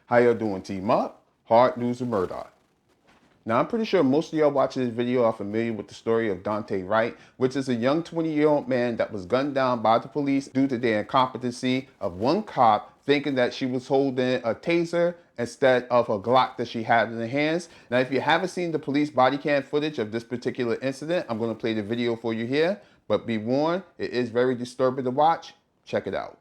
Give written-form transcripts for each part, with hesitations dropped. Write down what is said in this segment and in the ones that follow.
How y'all doing, Team Up? Hard News of Murdock. Now, I'm pretty sure most of y'all watching this video are familiar with the story of Daunte Wright, which is a young 20-year-old man that was gunned down by the police due to their incompetency of one cop thinking that she was holding a taser instead of a Glock that she had in her hands. Now, if you haven't seen the police body cam footage of this particular incident, I'm going to play the video for you here. But be warned, it is very disturbing to watch. Check it out.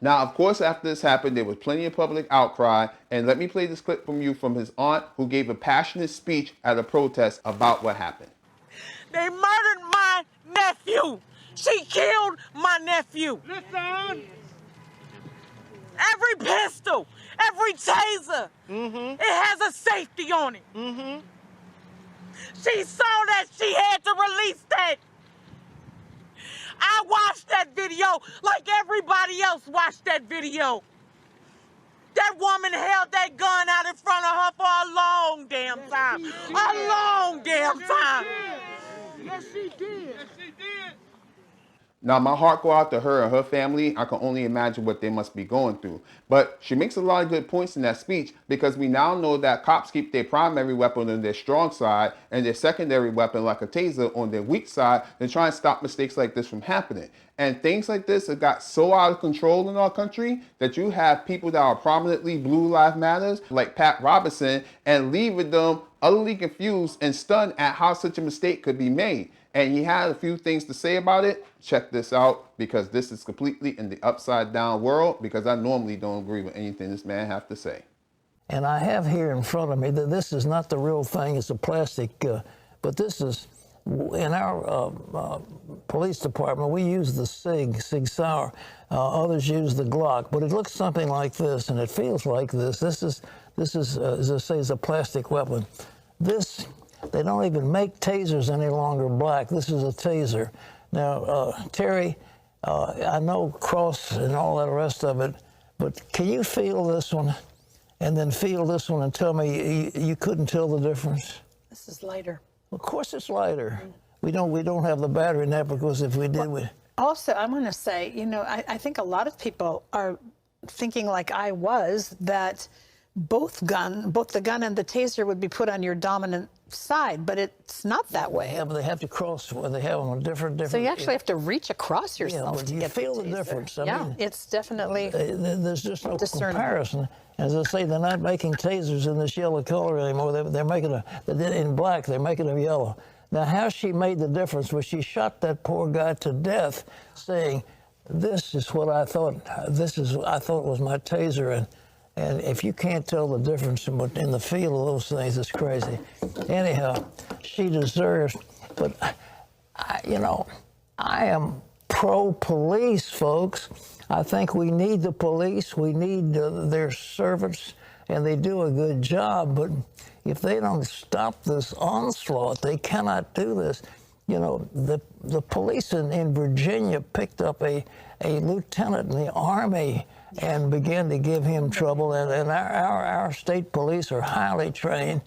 Now, of course, after this happened, there was plenty of public outcry. And let me play this clip from you from his aunt, who gave a passionate speech at a protest about what happened. They murdered my nephew. She killed my nephew. Listen. Every pistol, every taser, it has a safety on it. She saw that she had to release that. I watched that video like everybody else watched that video. That woman held that gun out in front of her for a long damn time. A long damn time. Yes, she did. Yes, she did. Now, my heart go out to her and her family. I can only imagine what they must be going through. But she makes a lot of good points in that speech, because we now know that cops keep their primary weapon on their strong side and their secondary weapon, like a taser, on their weak side, to try and stop mistakes like this from happening. And things like this have got so out of control in our country that you have people that are prominently Blue Lives Matters, like Pat Robertson, and leaving them utterly confused and stunned at how such a mistake could be made. And he had a few things to say about it. Check this out, because this is completely in the upside down world, because I normally don't agree with anything this man has to say. And I have here in front of me that this is not the real thing, it's a plastic, but this is, in our police department, we use the Sig Sauer. Others use the Glock, but it looks something like this, and it feels like this. This is as I say, is a plastic weapon. This, they don't even make tasers any longer black. This is a taser. Now, Terry, I know cross and all that rest of it, but can you feel this one and then feel this one and tell me you couldn't tell the difference? This is lighter. Of course it's lighter. We don't have the battery in that, because if we did, we... Also, I'm going to say, you know, I think a lot of people are thinking, like I was, that both the gun and the taser would be put on your dominant side, but it's not that way. Yeah, but they have to cross where they have them on different. So you actually have to reach across yourself to you get feel the difference. I yeah, mean, it's definitely there's just no discernible comparison. As I say, they're not making tasers in this yellow color anymore. They're making in black. They're making them yellow. Now, how she made the difference was she shot that poor guy to death, saying, "This is what I thought. I thought was my taser." And if you can't tell the difference in the feel of those things, it's crazy. Anyhow, she deserves, but I am pro-police, folks. I think we need the police. We need their servants, and they do a good job. But if they don't stop this onslaught, they cannot do this. You know, the police in Virginia picked up a lieutenant in the Army and began to give him trouble. And our state police are highly trained.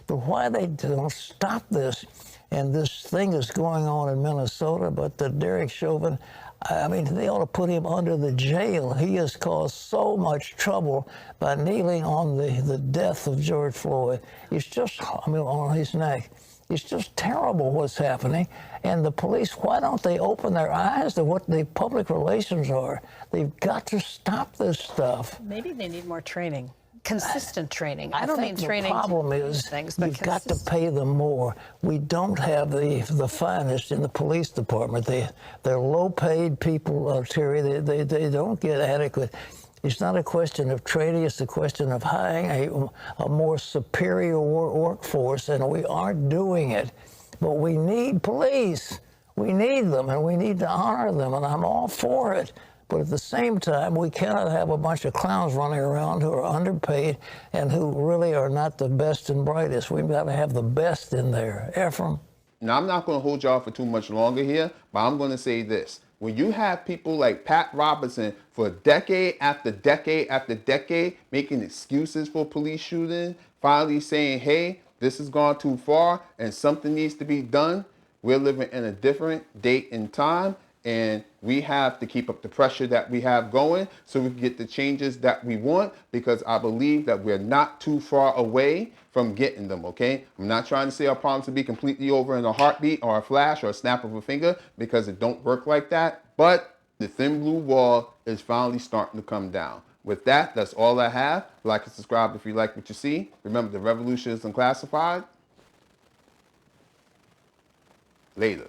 But why they don't stop this? And this thing is going on in Minnesota, but the Derek Chauvin, I mean, they ought to put him under the jail. He has caused so much trouble by kneeling on the death of George Floyd. It's just, on his neck. It's just terrible what's happening. And the police, why don't they open their eyes to what the public relations are? They've got to stop this stuff. Maybe they need more training, consistent training. I don't mean think training. The problem is things, but you've got to pay them more. We don't have the finest in the police department. They're low-paid people, Terry. They don't get adequate. It's not a question of training, it's a question of hiring a more superior workforce, and we aren't doing it. But we need police. We need them, and we need to honor them, and I'm all for it. But at the same time, we cannot have a bunch of clowns running around who are underpaid and who really are not the best and brightest. We've got to have the best in there. Ephraim? Now, I'm not going to hold y'all for too much longer here, but I'm going to say this. When you have people like Pat Robertson for decade after decade after decade making excuses for police shooting, finally saying, hey, this has gone too far and something needs to be done, we're living in a different date and time, and we have to keep up the pressure that we have going so we can get the changes that we want, because I believe that we're not too far away from getting them, okay? I'm not trying to say our problems will be completely over in a heartbeat or a flash or a snap of a finger, because it don't work like that, but the thin blue wall is finally starting to come down. With that, that's all I have. Like and subscribe if you like what you see. Remember, the revolution is unclassified. Later.